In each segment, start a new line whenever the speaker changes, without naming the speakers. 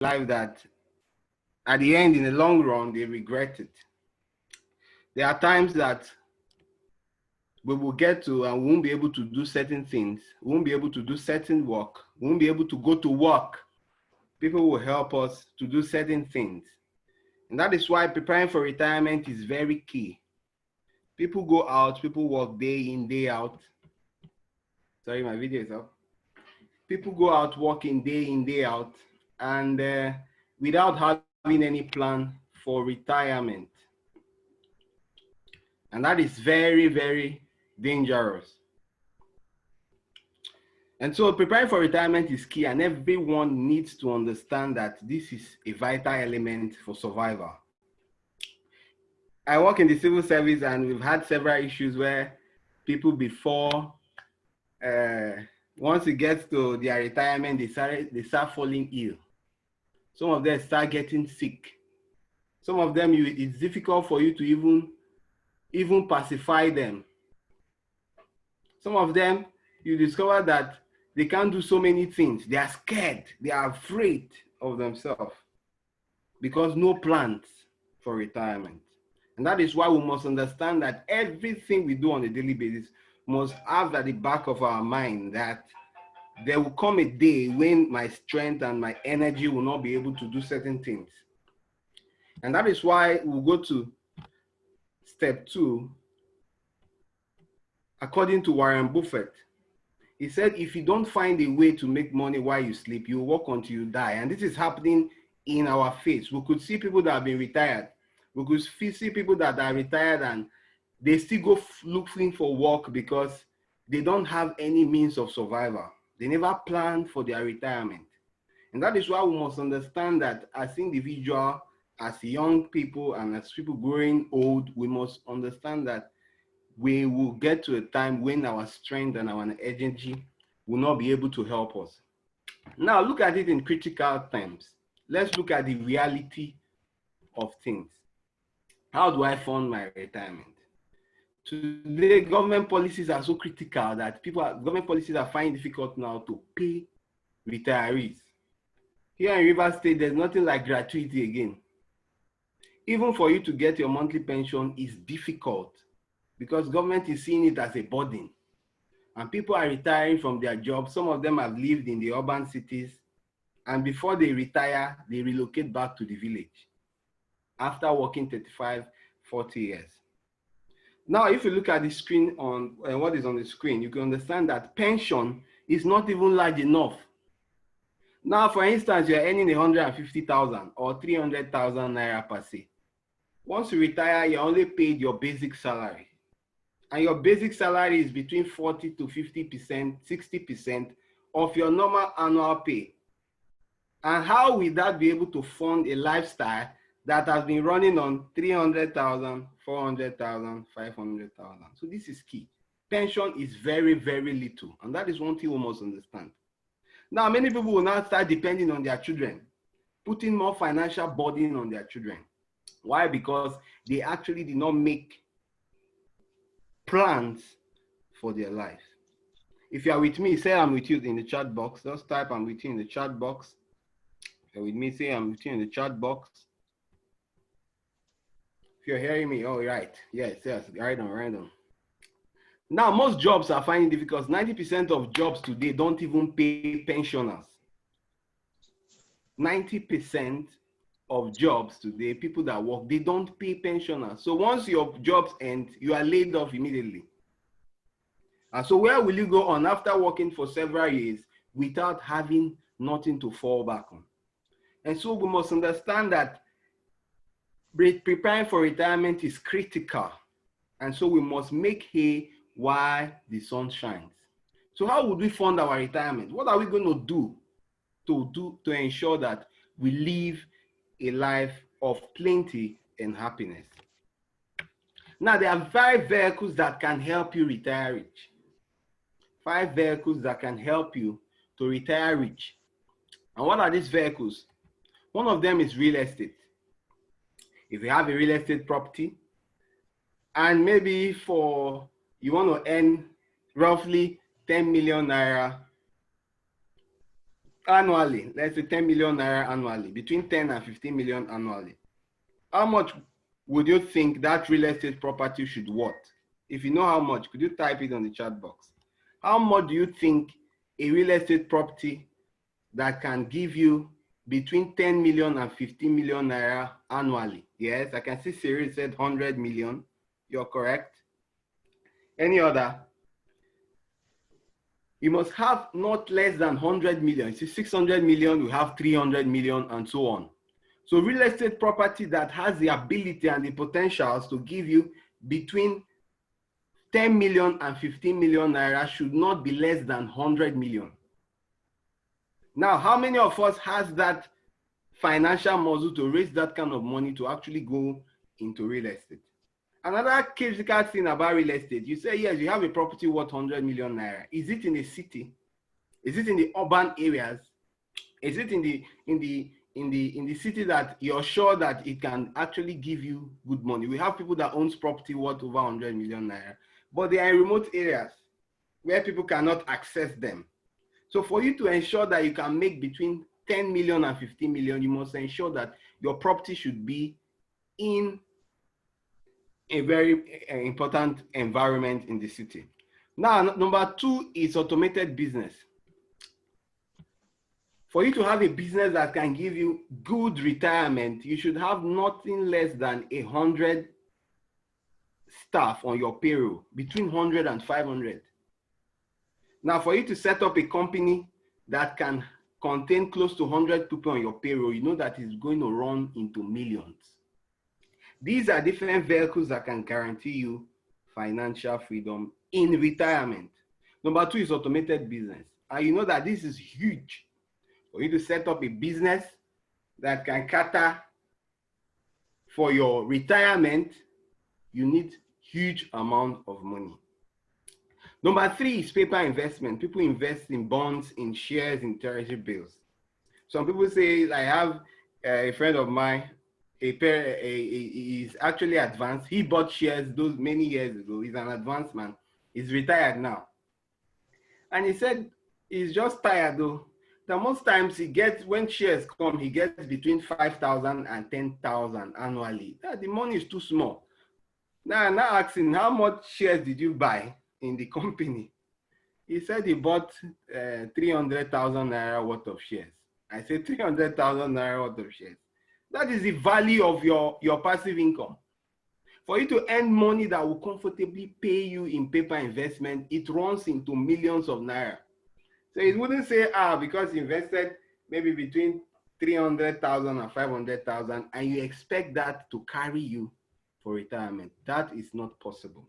life that at the end, in the long run, they regret it. There are times that we will get to and we won't be able to do certain things. We won't be able to do certain work. We won't be able to go to work. People will help us to do certain things. And that is why preparing for retirement is very key. People go out, people work day in, day out. Sorry, my video is up. People go out working day in, day out, and without having any plan for retirement. And that is very, very dangerous. And so preparing for retirement is key, and everyone needs to understand that this is a vital element for survival. I work in the civil service, and we've had several issues where people before, once it gets to their retirement, they start falling ill. Some of them start getting sick. Some of them, it's difficult for you to even pacify them. Some of them, you discover that they can't do so many things. They are scared. They are afraid of themselves because no plans for retirement. And that is why we must understand that everything we do on a daily basis must have at the back of our mind that there will come a day when my strength and my energy will not be able to do certain things. And that is why we'll go to step 2. According to Warren Buffett, he said, if you don't find a way to make money while you sleep, you work until you die. And this is happening in our face. We could see people that have been retired. We could see people that are retired and they still go looking for work because they don't have any means of survival. They never planned for their retirement. And that is why we must understand that as individuals, as young people, and as people growing old, we must understand that we will get to a time when our strength and our energy will not be able to help us. Now, look at it in critical terms. Let's look at the reality of things. How do I fund my retirement? Today, government policies are so critical that government policies are finding it difficult now to pay retirees. Here in Rivers State, there's nothing like gratuity again. Even for you to get your monthly pension is difficult because government is seeing it as a burden. And people are retiring from their jobs. Some of them have lived in the urban cities. And before they retire, they relocate back to the village after working 35, 40 years. Now, if you look at the screen on what is on the screen, you can understand that pension is not even large enough. Now, for instance, you're earning 150,000 or 300,000 naira per se. Once you retire, you're only paid your basic salary. And your basic salary is between 40 to 50%, 60% of your normal annual pay. And how will that be able to fund a lifestyle that has been running on 300,000, 400,000, 500,000? So this is key. Pension is very, very little. And that is one thing we must understand. Now, many people will now start depending on their children, putting more financial burden on their children. Why? Because they actually did not make plans for their life. If you are with me, say I'm with you in the chat box. Just type I'm with you in the chat box. If you're with me, say I'm with you in the chat box. If you're hearing me, oh, right. Yes, right on, right on. Now, most jobs are finding difficult. 90% of jobs today don't even pay pensioners. 90% of jobs today, people that work, they don't pay pensioners. So once your jobs end, you are laid off immediately. And so where will you go on after working for several years without having nothing to fall back on? And so we must understand that preparing for retirement is critical. And so we must make hay while the sun shines. So how would we fund our retirement? What are we going to do to ensure that we live a life of plenty and happiness? Now, there are 5 vehicles that can help you retire rich. 5 vehicles that can help you to retire rich. And what are these vehicles? One of them is real estate. If you have a real estate property, and maybe you want to earn roughly 10 million naira, annually, let's say 10 million naira annually, between 10 and 15 million annually, how much would you think that real estate property should worth? If you know how much, could you type it on the chat box? How much do you think a real estate property that can give you between 10 million and 15 million naira annually? Yes, I can see Siri said 100 million. You're correct. Any other? You must have not less than 100 million. See, 600 million, we have 300 million, and so on. So real estate property that has the ability and the potentials to give you between 10 million and 15 million naira should not be less than 100 million. Now, how many of us has that financial muscle to raise that kind of money to actually go into real estate? Another critical thing about real estate, you say, yes, you have a property worth 100 million naira. Is it in a city? Is it in the urban areas? Is it in the city that you're sure that it can actually give you good money? We have people that owns property worth over 100 million naira, but they are in remote areas where people cannot access them. So for you to ensure that you can make between 10 million and 15 million, you must ensure that your property should be in a very important environment in the city. Now, number two is automated business. For you to have a business that can give you good retirement, you should have nothing less than 100 staff on your payroll, between 100 and 500. Now, for you to set up a company that can contain close to 100 people on your payroll, you know that it's going to run into millions. These are different vehicles that can guarantee you financial freedom in retirement. Number two is automated business. And you know that this is huge. For you to set up a business that can cater for your retirement, you need huge amount of money. Number three is paper investment. People invest in bonds, in shares, in treasury bills. Some people say, I have a friend of mine, he's actually advanced. He bought shares those many years ago. He's an advanced man. He's retired now. And he said he's just tired though. That most times he gets, when shares come, he gets between 5,000 and 10,000 annually. The money is too small. Now I'm not asking, how much shares did you buy in the company? He said he bought 300,000 naira worth of shares. I said 300,000 naira worth of shares. That is the value of your passive income. For you to earn money that will comfortably pay you in paper investment, it runs into millions of naira. So it wouldn't say, because you invested maybe between 300,000 and 500,000, and you expect that to carry you for retirement. That is not possible.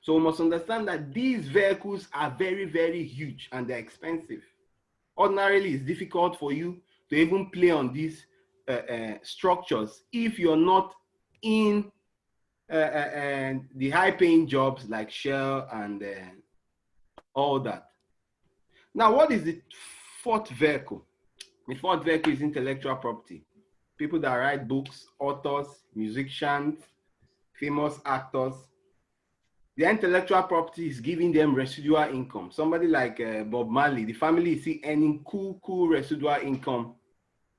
So we must understand that these vehicles are very, very huge and they're expensive. Ordinarily, it's difficult for you to even play on these structures if you're not in the high-paying jobs like Shell and all that. Now, what is the fourth vehicle? The fourth vehicle is intellectual property. People that write books, authors, musicians, famous actors. The intellectual property is giving them residual income. Somebody like Bob Marley, the family is still earning cool residual income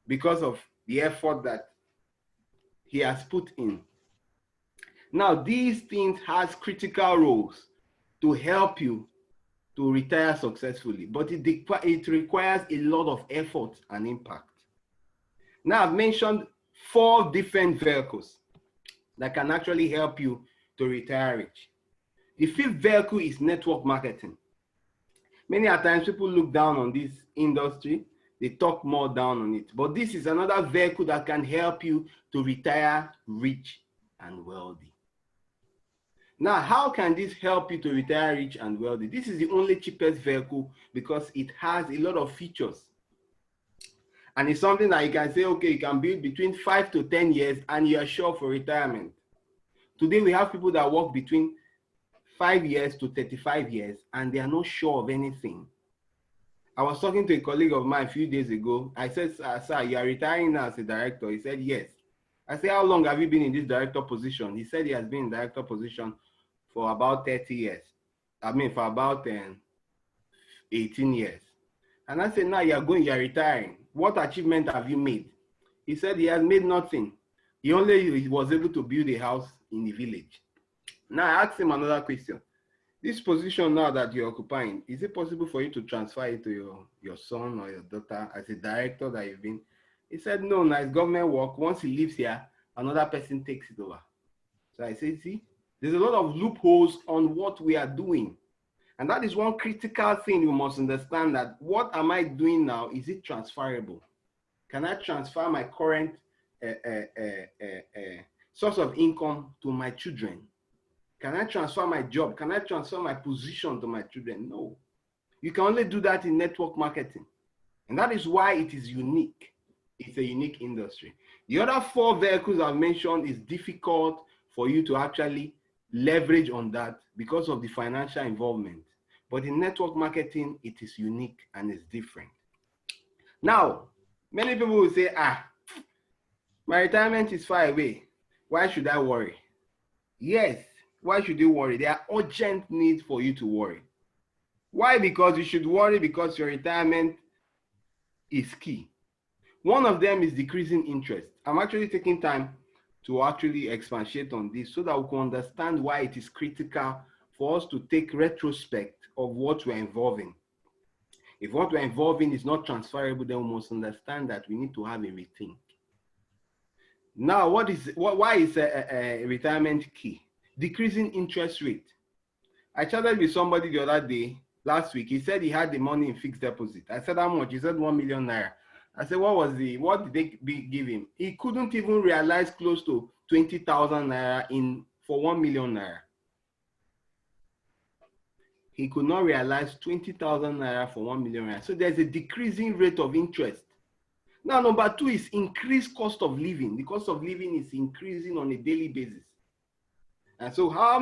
because of the effort that he has put in. Now, these things has critical roles to help you to retire successfully, but it requires a lot of effort and impact. Now, I've mentioned 4 different vehicles that can actually help you to retire rich. The 5th vehicle is network marketing. Many a times people look down on this industry, they talk more down on it, but this is another vehicle that can help you to retire rich and wealthy. Now, how can this help you to retire rich and wealthy? This is the only cheapest vehicle because it has a lot of features. And it's something that you can say, okay, you can build between 5 to 10 years and you are sure for retirement. Today, we have people that work between 5 years to 35 years and they are not sure of anything. I was talking to a colleague of mine a few days ago. I said, sir, you are retiring now as a director. He said, yes. I said, how long have you been in this director position? He said he has been in director position for about 30 years. I mean, for about 18 years. And I said, now you're retiring. What achievement have you made? He said he has made nothing. He was able to build a house in the village. Now I asked him another question. This position now that you're occupying, is it possible for you to transfer it to your son or your daughter as a director that you've been? He said, no, it's government work. Once he leaves here, another person takes it over. So I said, see, there's a lot of loopholes on what we are doing. And that is one critical thing you must understand, that what am I doing now? Is it transferable? Can I transfer my current source of income to my children? Can I transfer my job? Can I transfer my position to my children? No. You can only do that in network marketing. And that is why it is unique. It's a unique industry. The other 4 vehicles I've mentioned is difficult for you to actually leverage on that because of the financial involvement. But in network marketing, it is unique and it's different. Now, many people will say, my retirement is far away. Why should I worry? Yes, why should you worry? There are urgent needs for you to worry. Why? Because you should worry because your retirement is key. One of them is decreasing interest. I'm actually taking time to actually expatiate on this so that we can understand why it is critical for us to take retrospect of what we're involved in. If what we're involved in is not transferable, then we must understand that we need to have a rethink. Now, why is a retirement key? Decreasing interest rate. I chatted with somebody the other day, last week. He said he had the money in fixed deposit. I said, how much? He said 1 million naira. I said, what did they give him? He couldn't even realize close to 20,000 naira for 1 million naira. He could not realize 20,000 naira for 1 million naira. So there's a decreasing rate of interest. Now, number 2 is increased cost of living. The cost of living is increasing on a daily basis. And so how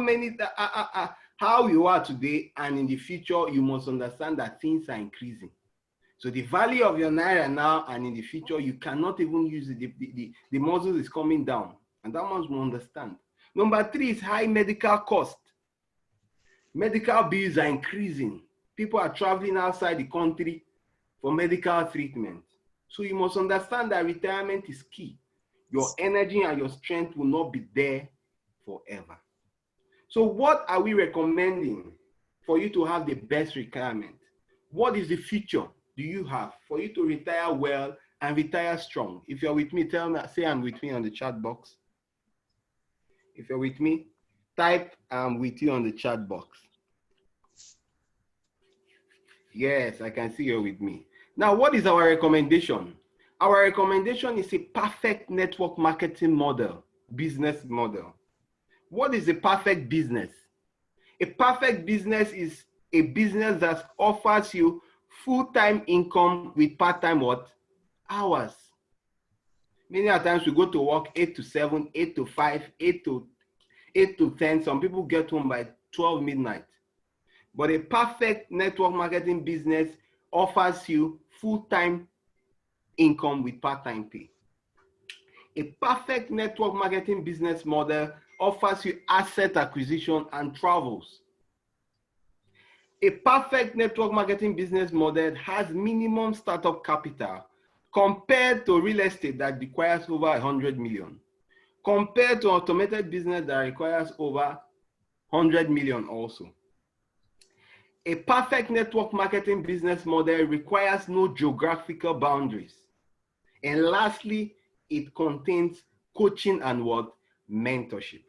you are today and in the future, you must understand that things are increasing. So the value of your naira now and in the future, you cannot even use it. The muscle is coming down. And that one will understand. Number 3 is high medical cost. Medical bills are increasing. People are traveling outside the country for medical treatment. So you must understand that retirement is key. Your energy and your strength will not be there forever. So what are we recommending for you to have the best retirement? What is the future do you have for you to retire well and retire strong? If you're with me, say I'm with me on the chat box. If you're with me, type I'm with you on the chat box. Yes, I can see you're with me. Now, what is our recommendation? Our recommendation is a perfect network marketing model, business model. What is a perfect business? A perfect business is a business that offers you full-time income with part-time hours. Many times we go to work 8 to 7, 8 to 5, 8 to 10. Some people get home by 12 midnight. But a perfect network marketing business offers you full-time income with part-time pay. A perfect network marketing business model offers you asset acquisition and travels. A perfect network marketing business model has minimum startup capital compared to real estate that requires over 100 million, compared to automated business that requires over 100 million also. A perfect network marketing business model requires no geographical boundaries. And lastly, it contains coaching and mentorship.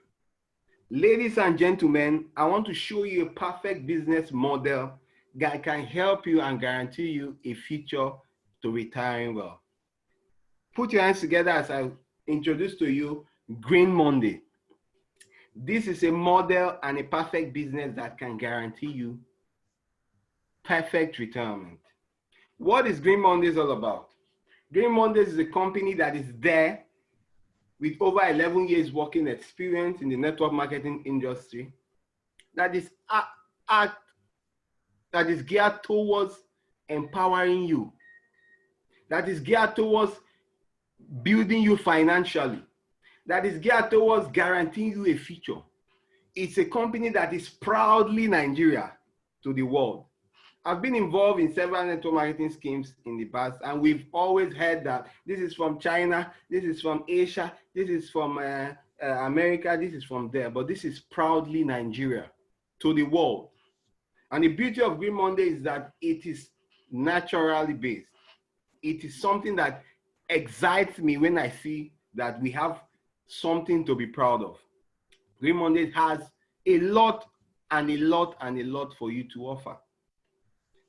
Ladies and gentlemen, I want to show you a perfect business model that can help you and guarantee you a future to retiring well. Put your hands together as I introduce to you Green Monday. This is a model and a perfect business that can guarantee you perfect retirement. What is Green Mondays all about? Green Mondays is a company that is there with over 11 years working experience in the network marketing industry that is geared towards empowering you, that is geared towards building you financially, that is geared towards guaranteeing you a future. It's a company that is proudly Nigeria to the world. I've been involved in several network marketing schemes in the past, and we've always heard that this is from China, this is from Asia, this is from America, this is from there, but this is proudly Nigeria to the world. And the beauty of Green Monday is that it is naturally based. It is something that excites me when I see that we have something to be proud of. Green Monday has a lot and a lot and a lot for you to offer.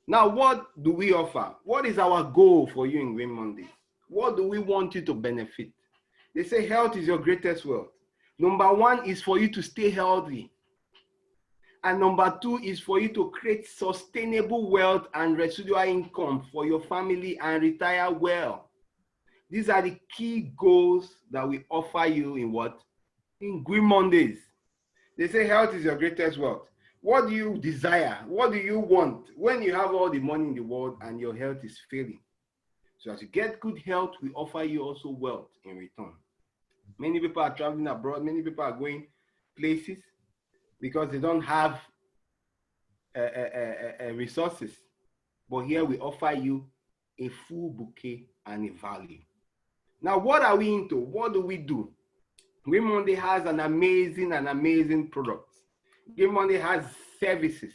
Now, what do we offer? What is our goal for you in Green Monday? What do we want you to benefit? They say health is your greatest wealth. Number one is for you to stay healthy. And number two is for you to create sustainable wealth and residual income for your family and retire well. These are the key goals that we offer you in what? In Green Mondays. They say health is your greatest wealth. What do you desire? What do you want when you have all the money in the world and your health is failing? So as you get good health, we offer you also wealth in return. Many people are traveling abroad. Many people are going places because they don't have resources. But here we offer you a full bouquet and a value. Now, what are we into? What do we do? Green Monday has an amazing product. Green Monday has services.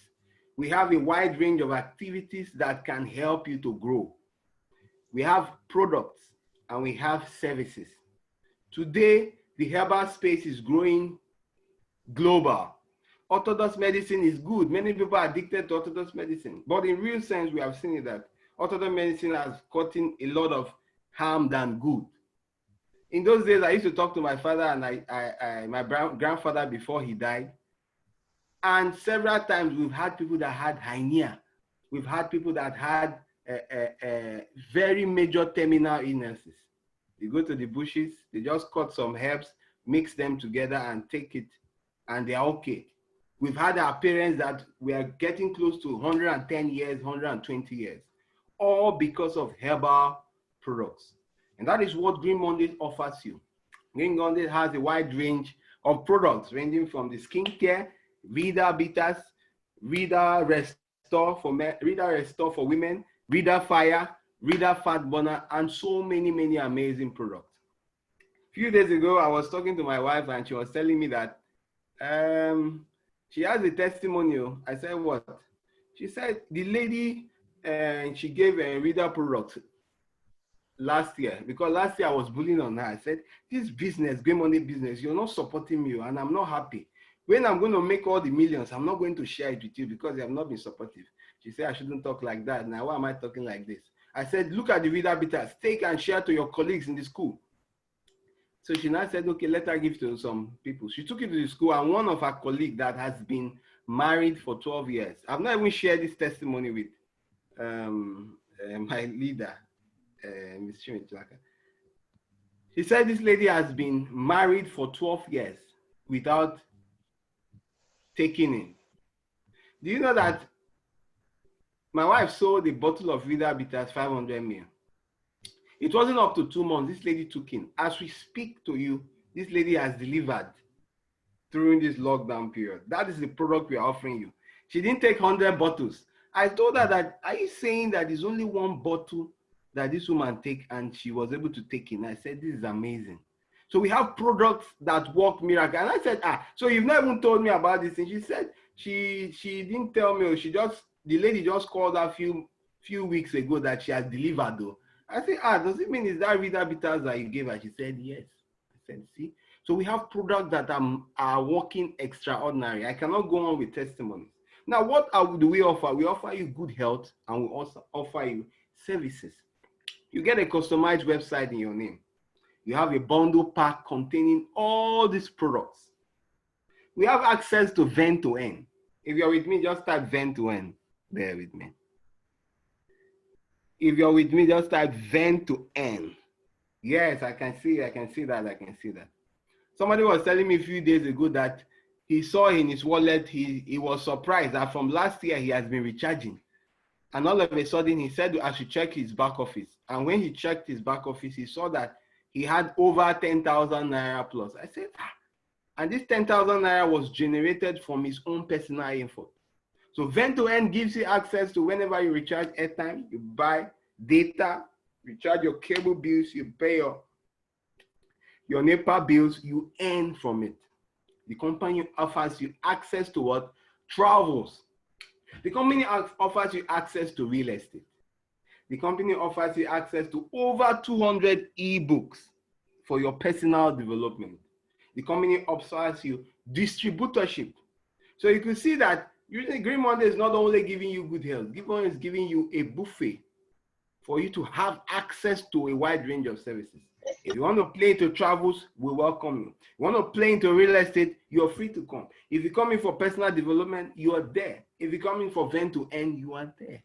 We have a wide range of activities that can help you to grow. We have products and we have services. Today, the herbal space is growing global. Orthodox medicine is good. Many people are addicted to orthodox medicine. But in real sense, we have seen it that orthodox medicine has gotten a lot of harm than good. In those days, I used to talk to my father and my grandfather before he died. And several times we've had people that had hernia. We've had people that had very major terminal illnesses. You go to the bushes, they just cut some herbs, mix them together and take it, and they're okay. We've had our parents that we are getting close to 110 years, 120 years, all because of herbal products. And that is what Green Monday offers you. Green Monday has a wide range of products ranging from the skincare, Vida Bitters, Vida Restore for men, Vida Restore for women, Vida Fire, Vida Fat Burner, and so many amazing products. A few days ago, I was talking to my wife and she was telling me that she has a testimonial. I said, what? She said the lady, she gave a Vida product last year, because last year I was bullying on her. I said, this business, Green Monday business, you're not supporting me and I'm not happy. When I'm going to make all the millions, I'm not going to share it with you because you have not been supportive. She said, I shouldn't talk like that. Now, why am I talking like this? I said, look at the Vida Bitters. Take and share to your colleagues in the school. So she now said, okay, let her give to some people. She took it to the school, and one of her colleagues that has been married for 12 years. I've not even shared this testimony with my leader, Ms. Chimichaka. She said this lady has been married for 12 years without taking in. Do you know that my wife sold a bottle of Vida Bitters 500 ml? It wasn't up to 2 months. This lady took in. As we speak to you, this lady has delivered during this lockdown period. That is the product we are offering you. She didn't take 100 bottles. I told her that, are you saying that there's only one bottle that this woman take and she was able to take in? I said, this is amazing. So we have products that work miracle. And I said, so you've not even told me about this. And she said, she didn't tell me. The lady just called her few weeks ago that she has delivered though. I said, does it mean is that Vida Bitters that you gave her? She said, yes. I said, see? So we have products that are working extraordinary. I cannot go on with testimonies. Now, what do we offer? We offer you good health, and we also offer you services. You get a customized website in your name. You have a bundle pack containing all these products. We have access to Vent to Earn. If you're with me, just type Vent to Earn. Bear with me. If you're with me, just type Vent to Earn. Yes, I can see that. Somebody was telling me a few days ago that he saw in his wallet, he was surprised that from last year he has been recharging. And all of a sudden he said I should check his back office. And when he checked his back office, he saw that he had over 10,000 naira plus. I said, and this 10,000 naira was generated from his own personal effort. So Vent to End gives you access to whenever you recharge airtime, you buy data, recharge your cable bills, you pay your NEPA bills, you earn from it. The company offers you access to what? Travels. The company offers you access to real estate. The company offers you access to over 200 ebooks for your personal development. The company offers you distributorship. So you can see that using Green Monday is not only giving you good health, Green Monday is giving you a buffet for you to have access to a wide range of services. If you want to play into travels, we welcome you. You want to play into real estate, you're free to come. If you're coming for personal development, you are there. If you're coming for Vent to End, you are there.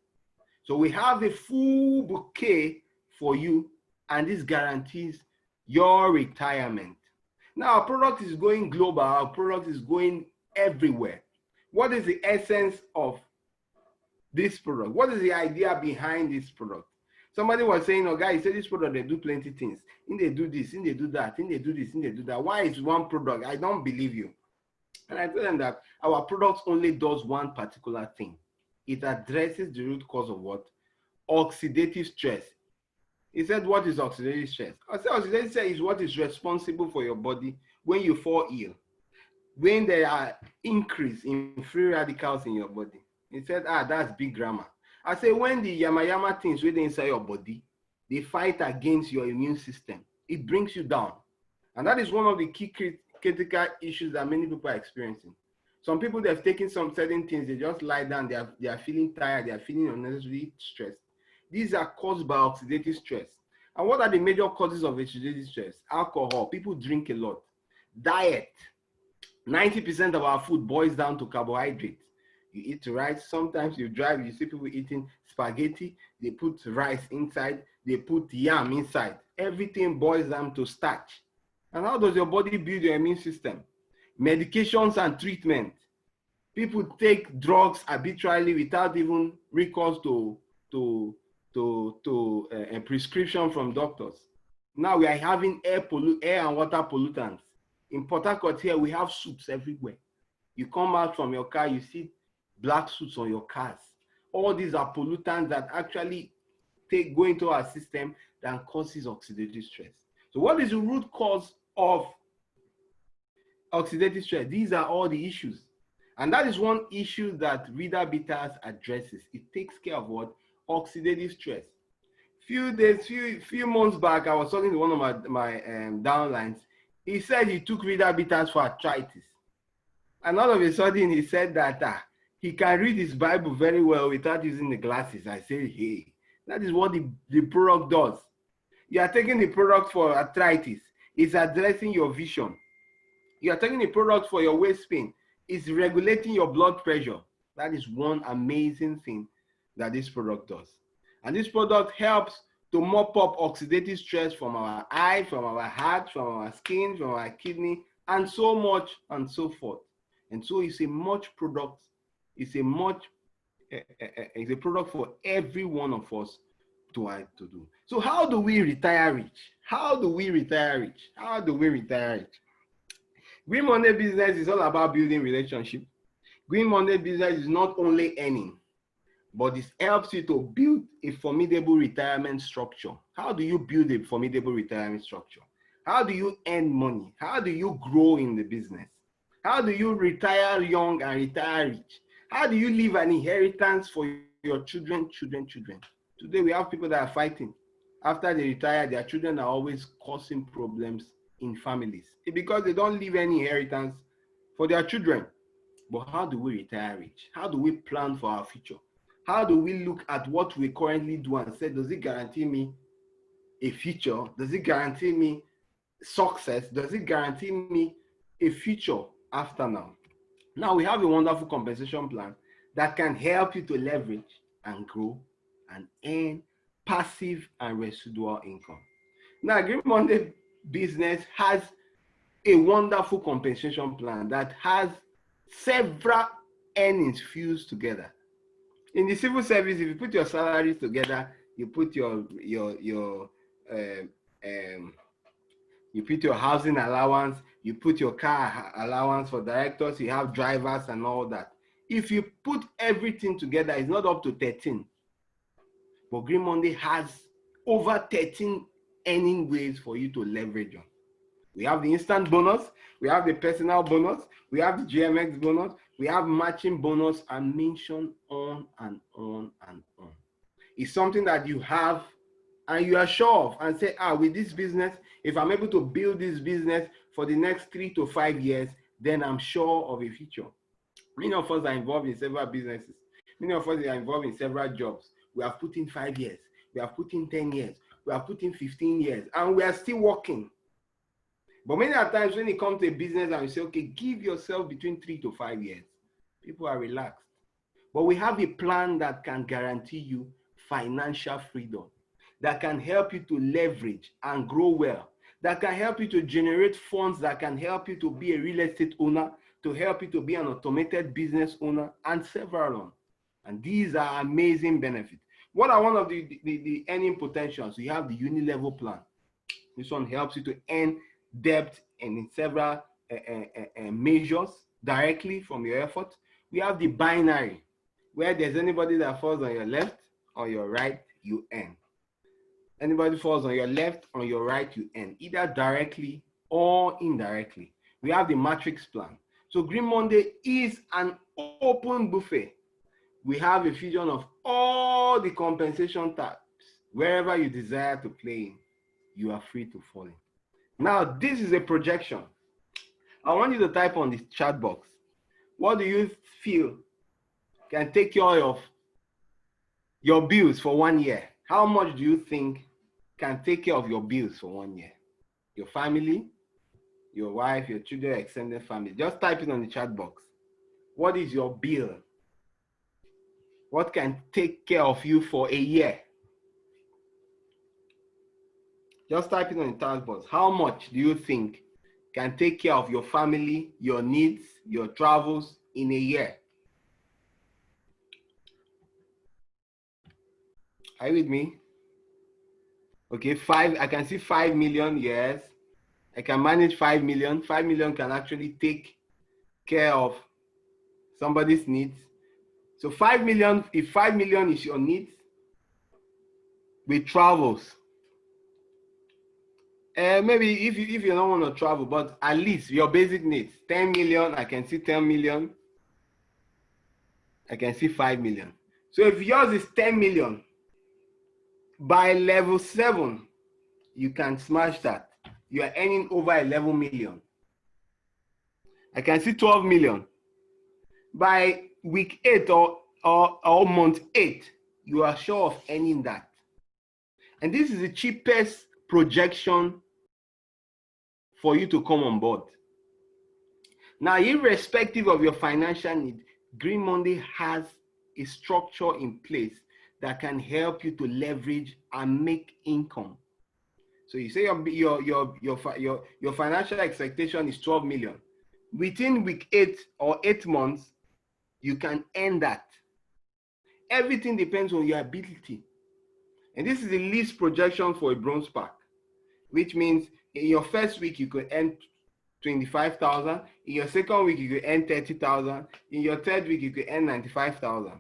So we have a full bouquet for you, and this guarantees your retirement. Now, our product is going global. Our product is going everywhere. What is the essence of this product? What is the idea behind this product? Somebody was saying, oh, guys, say this product, they do plenty things. And they do this, and they do that, and they do this, and they do that. Why is one product? I don't believe you. And I tell them that our product only does one particular thing. It addresses the root cause of what? Oxidative stress. He said, what is oxidative stress? I said, oxidative stress is what is responsible for your body when you fall ill, when there are increase in free radicals in your body. He said, that's big grammar. I say, when the yama things within inside your body, they fight against your immune system, it brings you down. And that is one of the key critical issues that many people are experiencing. Some people, they've taken some certain things, they just lie down, they are feeling tired, they are feeling unnecessarily stressed. These are caused by oxidative stress. And what are the major causes of oxidative stress? Alcohol, people drink a lot. Diet, 90% of our food boils down to carbohydrates. You eat rice, sometimes you drive, you see people eating spaghetti, they put rice inside, they put yam inside. Everything boils down to starch. And how does your body build your immune system? Medications and treatment. People take drugs arbitrarily without even recourse to a prescription from doctors. Now we are having air and water pollutants. In Port Harcourt here, we have soot everywhere. You come out from your car, you see black soot on your cars. All these are pollutants that actually go into our system that causes oxidative stress. So what is the root cause of oxidative stress? These are all the issues. And that is one issue that Vida Bitters addresses. It takes care of what? Oxidative stress. Few months back, I was talking to one of my downlines. He said he took Vida Bitters for arthritis. And all of a sudden, he said that he can read his Bible very well without using the glasses. I said, hey, that is what the product does. You are taking the product for arthritis. It's addressing your vision. You are taking the product for your waist pain. It's regulating your blood pressure. That is one amazing thing that this product does. And this product helps to mop up oxidative stress from our eye, from our heart, from our skin, from our kidney, and so much and so forth. And so it's a product for every one of us to do. So how do we retire rich? How do we retire rich? How do we retire rich? Green Monday business is all about building relationships. Green Monday business is not only earning, but it helps you to build a formidable retirement structure. How do you build a formidable retirement structure? How do you earn money? How do you grow in the business? How do you retire young and retire rich? How do you leave an inheritance for your children? Today we have people that are fighting. After they retire, their children are always causing problems in families. It's because they don't leave any inheritance for their children. But how do we retire rich? How do we plan for our future? How do we look at what we currently do and say, does it guarantee me a future? Does it guarantee me success? Does it guarantee me a future after now? Now we have a wonderful compensation plan that can help you to leverage and grow and earn passive and residual income. Now, Green Monday business has a wonderful compensation plan that has several earnings fused together. In the civil service, if you put your salaries together, you put your housing allowance, you put your car allowance for directors, you have drivers and all that. If you put everything together, it's not up to 13. But Green Monday has over 13 earning ways for you to leverage on. We have the instant bonus, we have the personal bonus, we have the GMX bonus, we have matching bonus, and mention on and on and on. It's something that you have and you are sure of and say, with this business, if I'm able to build this business for the next 3 to 5 years, then I'm sure of a future. Many of us are involved in several businesses. Many of us are involved in several jobs. We have put in 5 years, we have put in 10 years, we have put in 15 years, and we are still working. But many times when it comes to a business and you say, okay, give yourself between 3 to 5 years, people are relaxed. But we have a plan that can guarantee you financial freedom, that can help you to leverage and grow well, that can help you to generate funds, that can help you to be a real estate owner, to help you to be an automated business owner, and several on. And these are amazing benefits. What are one of the earning potentials? You have the uni-level plan. This one helps you to earn debt and in several measures directly from your effort. We have the binary, where there's anybody that falls on your left or your right, you earn. Anybody falls on your left or your right, you earn, either directly or indirectly. We have the matrix plan. So Green Monday is an open buffet. We have a fusion of all the compensation types. Wherever you desire to play in, you are free to fall in. Now, this is a projection. I want you to type on the chat box. What do you feel can take care of your bills for 1 year? How much do you think can take care of your bills for 1 year? Your family, your wife, your children, extended family. Just type it on the chat box. What is your bill? What can take care of you for a year? Just type it on the chat box. How much do you think can take care of your family, your needs, your travels in a year? Are you with me? Okay, I can see 5 million, yes. I can manage 5 million. 5 million can actually take care of somebody's needs. So 5 million, if 5 million is your needs, with travels, maybe if you don't want to travel, but at least your basic needs, 10 million, I can see 10 million. I can see 5 million. So if yours is 10 million, by level 7, you can smash that. You are earning over 11 million. I can see 12 million. By week 8 or month 8, you are sure of earning that. And this is the cheapest projection for you to come on board. Now, irrespective of your financial need, Green Monday has a structure in place that can help you to leverage and make income. So you say your financial expectation is 12 million. Within week 8 or 8 months, you can earn that. Everything depends on your ability. And this is the least projection for a bronze pack, which means in your first week, you could earn 25,000. In your second week, you could earn 30,000. In your third week, you could earn 95,000.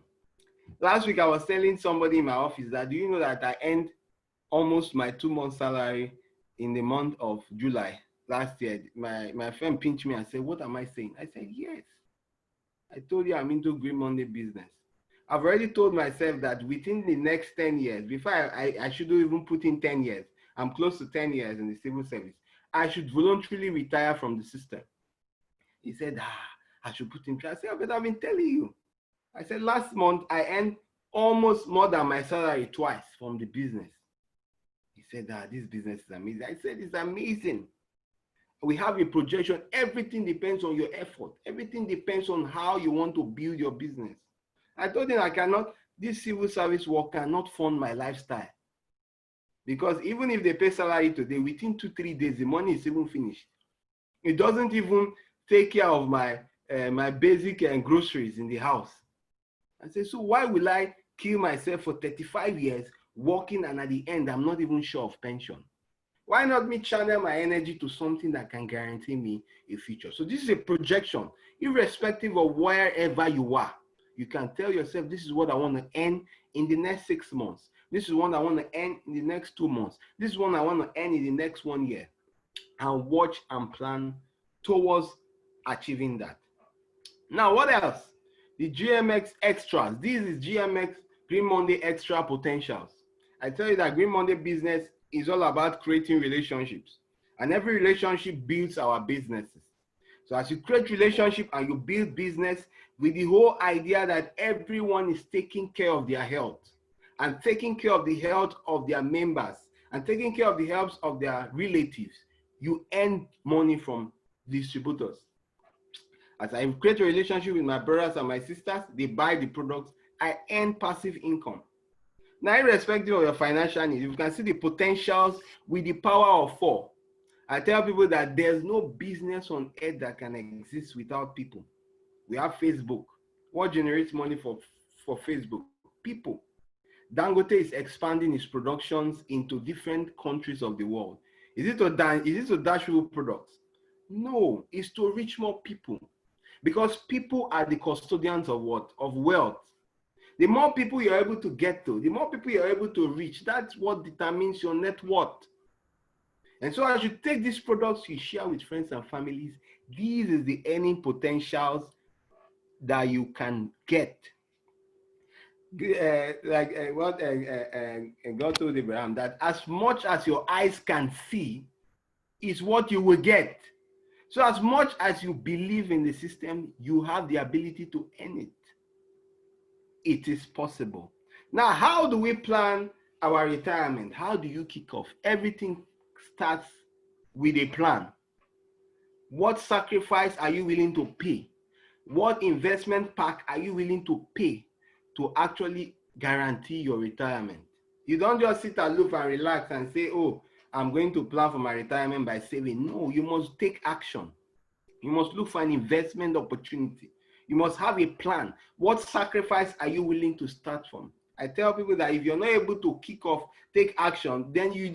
Last week, I was telling somebody in my office that, do you know that I earned almost my 2-month salary in the month of July last year? My friend pinched me and said, what am I saying? I said, yes. I told you I'm into Green Monday business. I've already told myself that within the next 10 years, before I shouldn't even put in 10 years, I'm close to 10 years in the civil service, I should voluntarily retire from the system. He said, I should put in. I said, but I've been telling you. I said, last month, I earned almost more than my salary twice from the business. He said, this business is amazing. I said, it's amazing. We have a projection. Everything depends on your effort. Everything depends on how you want to build your business. I told him this civil service work cannot fund my lifestyle. Because even if they pay salary today, within 2-3 days, the money is even finished. It doesn't even take care of my basic groceries in the house. I said, so why will I kill myself for 35 years working and at the end, I'm not even sure of pension? Why not me channel my energy to something that can guarantee me a future? So this is a projection, irrespective of wherever you are. You can tell yourself, this is what I want to earn in the next 6 months. This is what I want to earn in the next 2 months. This is what I want to earn in the next 1 year. And watch and plan towards achieving that. Now, what else? The GMX extras. This is GMX Green Monday extra potentials. I tell you that Green Monday business is all about creating relationships. And every relationship builds our businesses. So as you create relationship and you build business with the whole idea that everyone is taking care of their health and taking care of the health of their members and taking care of the health of their relatives, you earn money from distributors. As I create a relationship with my brothers and my sisters, they buy the products, I earn passive income. Now, irrespective of your financial needs, you can see the potentials with the power of 4. I tell people that there's no business on earth that can exist without people. We have Facebook. What generates money for Facebook? People. Dangote is expanding its productions into different countries of the world. Is it to dash people products? No, it's to reach more people. Because people are the custodians of what? Of wealth. The more people you're able to get to, the more people you're able to reach, that's what determines your net worth. And so as you take these products, you share with friends and families, these is the earning potentials that you can get. What God told Abraham, that as much as your eyes can see is what you will get. So as much as you believe in the system, you have the ability to earn it. It is possible. Now, how do we plan our retirement? How do you kick off? Everything starts with a plan. What sacrifice are you willing to pay? What investment pack are you willing to pay to actually guarantee your retirement? You don't just sit aloof and relax and say, oh, I'm going to plan for my retirement by saving. No, you must take action. You must look for an investment opportunity. You must have a plan. What sacrifice are you willing to start from? I tell people that if you're not able to kick off, take action, then you're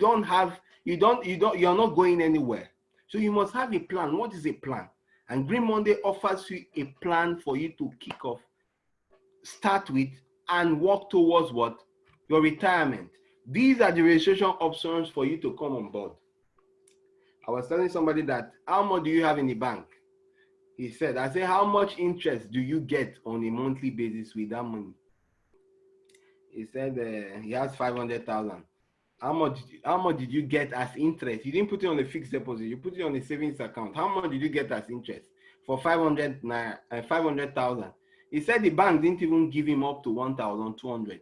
not going anywhere. So you must have a plan. What is a plan? And Green Monday offers you a plan for you to kick off, start with, and work towards what? Your retirement. These are the registration options for you to come on board. I was telling somebody that, how much do you have in the bank? He said, I said, how much interest do you get on a monthly basis with that money? He said he has 500,000. How much did you get as interest? You didn't put it on a fixed deposit. You put it on a savings account. How much did you get as interest for 500,000? He said the bank didn't even give him up to 1,200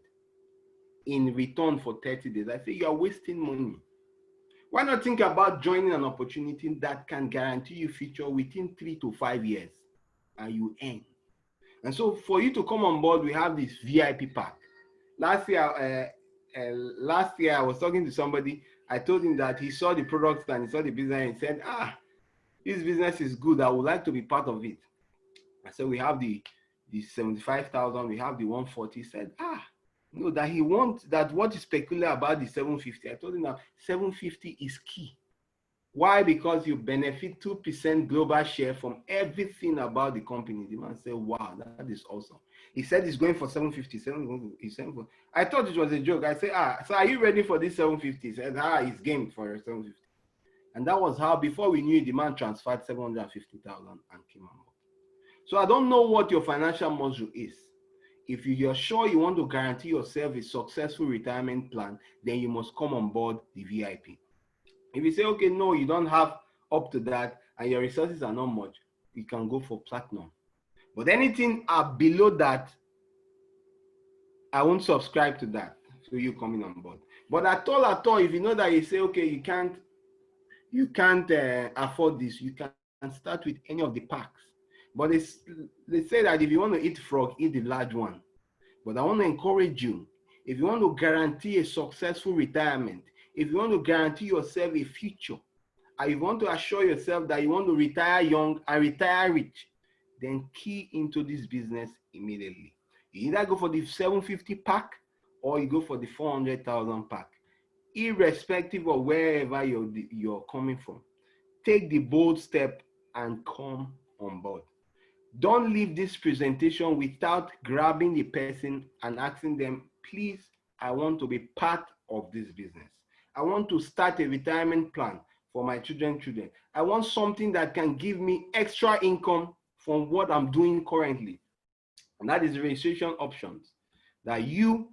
in return for 30 days. I said, you are wasting money. Why not think about joining an opportunity that can guarantee you future within 3 to 5 years and you earn? And so for you to come on board, we have this VIP pack. Last year I was talking to somebody. I told him that he saw the products and he saw the business and he said, this business is good. I would like to be part of it. I said, we have the 75,000, we have the 140. He said, no, that he wants that. What is peculiar about the 750? I told him that 750 is key. Why? Because you benefit 2% global share from everything about the company. The man said, wow, that is awesome. He said he's going for 750. I thought it was a joke. I said, so are you ready for this 750? He said, he's game for 750. And that was how, before we knew it, the man transferred 750,000 and came on board. So I don't know what your financial muscle is. If you're sure you want to guarantee yourself a successful retirement plan, then you must come on board the VIP. If you say, okay, no, you don't have up to that and your resources are not much, you can go for platinum. But anything below that, I won't subscribe to that. So you coming on board. But at all, if you know that you say, okay, you can't afford this, you can start with any of the packs. But they say that if you want to eat frog, eat the large one. But I want to encourage you, if you want to guarantee a successful retirement, if you want to guarantee yourself a future, and you want to assure yourself that you want to retire young and retire rich, then key into this business immediately. You either go for the 750 pack or you go for the 400,000 pack. irrespective of wherever you're coming from. Take the bold step and come on board. Don't leave this presentation without grabbing the person and asking them, please, I want to be part of this business. I want to start a retirement plan for my children. I want something that can give me extra income from what I'm doing currently. And that is the registration options that you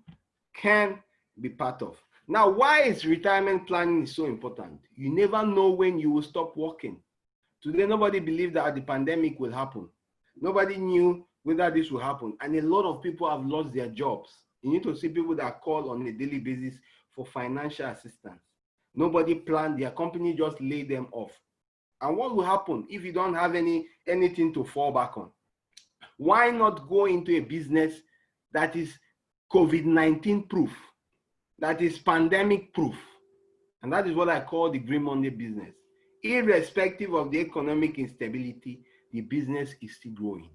can be part of. Now, why is retirement planning so important? You never know when you will stop working. Today, nobody believed that the pandemic will happen. Nobody knew whether this will happen. And a lot of people have lost their jobs. You need to see people that call on a daily basis for financial assistance. Nobody planned, their company just laid them off. And what will happen if you don't have anything to fall back on? Why not go into a business that is COVID-19 proof, that is pandemic proof? And that is what I call the Green Monday business. Irrespective of the economic instability, the business is still growing.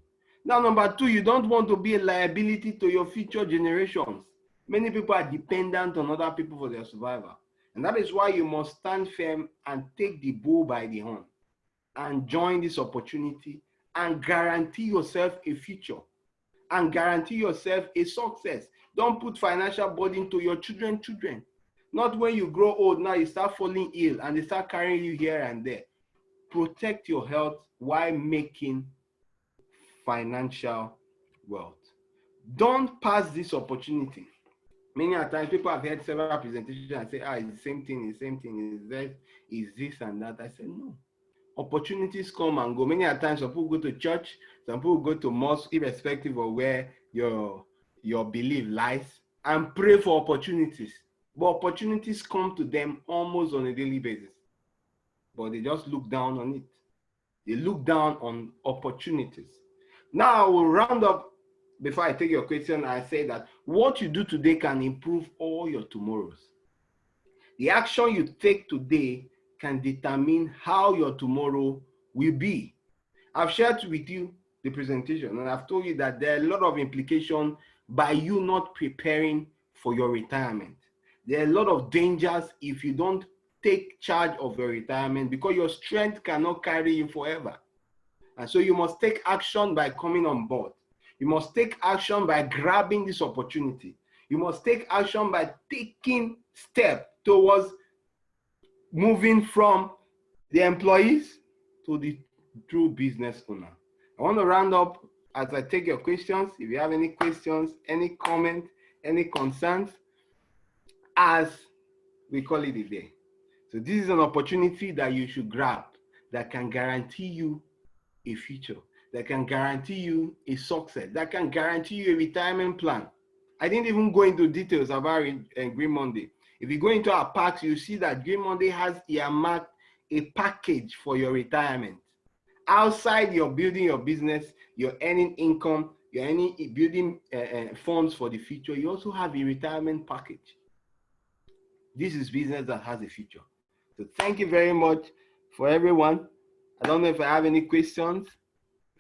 Now, number two, you don't want to be a liability to your future generations. Many people are dependent on other people for their survival. And that is why you must stand firm and take the bull by the horn and join this opportunity and guarantee yourself a future and guarantee yourself a success. Don't put financial burden to your children. Not when you grow old, now you start falling ill and they start carrying you here and there. Protect your health while making financial wealth. Don't pass this opportunity. Many times people have heard several presentations and say, it's the same thing, is this and that. I said, no. Opportunities come and go. Many times some people go to church, some people go to mosque, irrespective of where your belief lies, and pray for opportunities. But opportunities come to them almost on a daily basis. But they just look down on it. They look down on opportunities. Now I will round up before I take your question. I say that what you do today can improve all your tomorrows. The action you take today can determine how your tomorrow will be. I've shared with you the presentation and I've told you that there are a lot of implications by you not preparing for your retirement. There are a lot of dangers if you don't take charge of your retirement because your strength cannot carry you forever. And so you must take action by coming on board. You must take action by grabbing this opportunity. You must take action by taking steps towards moving from the employees to the true business owner. I want to round up as I take your questions. If you have any questions, any comment, any concerns, as we call it a day. So this is an opportunity that you should grab that can guarantee you a future, that can guarantee you a success, that can guarantee you a retirement plan. I didn't even go into details about Green Monday. If you go into our packs, you see that Green Monday has earmarked a package for your retirement. Outside you're building your business, you're earning income, you're building funds for the future, you also have a retirement package. This is business that has a future. So thank you very much for everyone. I don't know if I have any questions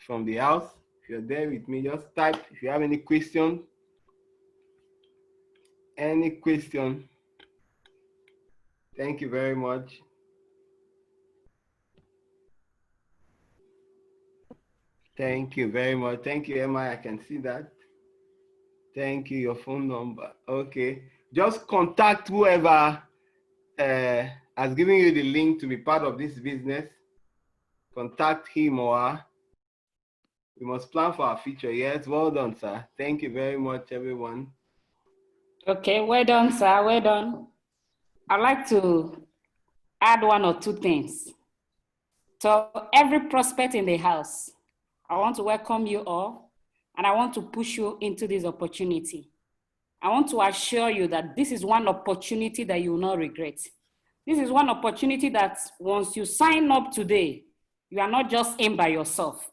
from the house. If you're there with me, just type if you have any questions. Any question? Thank you very much. Thank you very much. Thank you, Emma. I can see that. Thank you. Your phone number. Okay. Just contact whoever has given you the link to be part of this business. Contact him or her. We must plan for our future. Yes, well done, sir. Thank you very much, everyone.
Okay, well done, sir. Well done. I'd like to add one or two things. So every prospect in the house, I want to welcome you all, and I want to push you into this opportunity. I want to assure you that this is one opportunity that you will not regret. This is one opportunity that once you sign up today, you are not just in by yourself.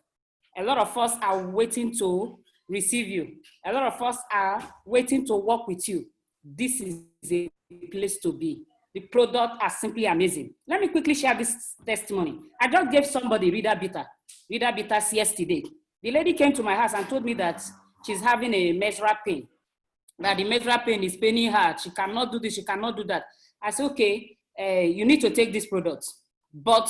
A lot of us are waiting to receive you. A lot of us are waiting to work with you. This is a place to be. The product are simply amazing. Let me quickly share this testimony. I just gave somebody reader bitters yesterday. The lady came to my house and told me that she's having a menstrual pain, that the menstrual pain is paining her. She cannot do this, she cannot do that. I said, okay, you need to take this product, but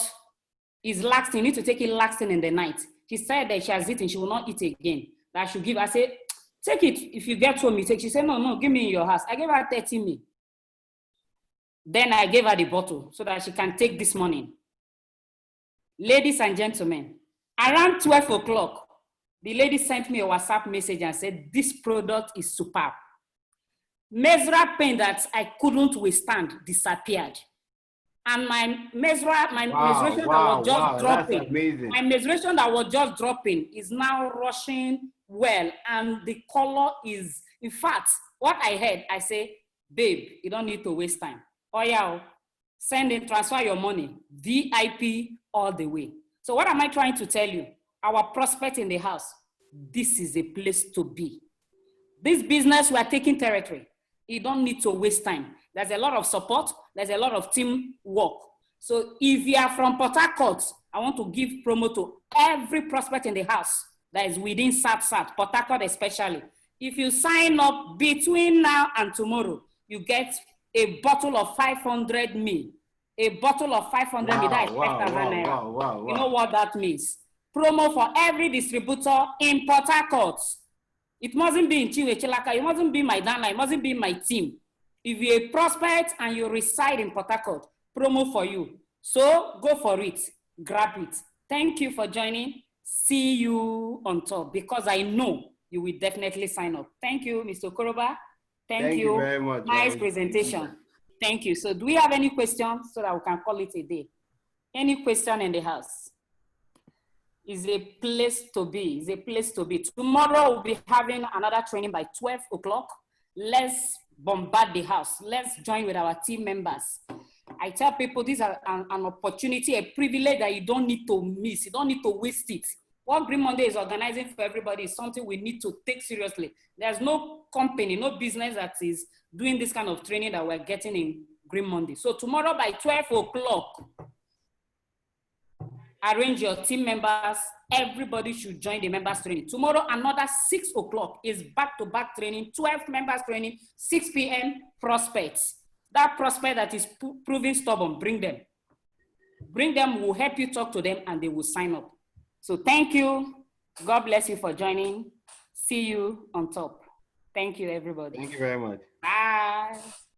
it's lasting. You need to take it lasting in the night. She said that she has eaten, she will not eat again. That I should give. I said, take it. If you get home, you take. She said, no, give me in your house. I gave her 30 mil. Then I gave her the bottle so that she can take this morning. Ladies and gentlemen, around 12 o'clock, the lady sent me a WhatsApp message and said, this product is superb. Menstrual pain that I couldn't withstand disappeared. And my menstruation that was just dropping, my menstruation that was just dropping is now rushing well. And the color is, in fact, what I heard, I say, babe, you don't need to waste time. Oh yeah, send in, transfer your money, VIP all the way. So what am I trying to tell you? Our prospect in the house, this is a place to be. This business, we are taking territory. You don't need to waste time. There's a lot of support. There's a lot of team work. So if you are from Port Harcourt, I want to give promo to every prospect in the house that is within SAT, Port Harcourt especially. If you sign up between now and tomorrow, you get a bottle of 500 ml. A bottle of 500 ml, that is 5,000 naira. You know what that means? Promo for every distributor in Port Harcourt. It mustn't be in Chinwechilaka, it mustn't be my downline, it mustn't be my team. If you're a prospect and you reside in Port Harcourt, promo for you. So go for it, grab it. Thank you for joining. See you on top, because I know you will definitely sign up. Thank you, Mr. Okorogba. Thank you
very much.
Nice presentation. Thank you. So do we have any questions so that we can call it a day? Any question in the house? Is a place to be. Is a place to be. Tomorrow we'll be having another training by 12 o'clock. Let's bombard the house. Let's join with our team members. I tell people this is an opportunity, a privilege that you don't need to miss. You don't need to waste it. What Green Monday is organizing for everybody is something we need to take seriously. There's no company, no business that is doing this kind of training that we're getting in Green Monday. So tomorrow by 12 o'clock, arrange your team members. Everybody should join the members training. Tomorrow, another 6 o'clock is back-to-back training, 12 members training, 6 p.m. prospects. That prospect that is proving stubborn, bring them. Bring them, we'll help you talk to them, and they will sign up. So thank you. God bless you for joining. See you on top. Thank you, everybody.
Thank you very much.
Bye.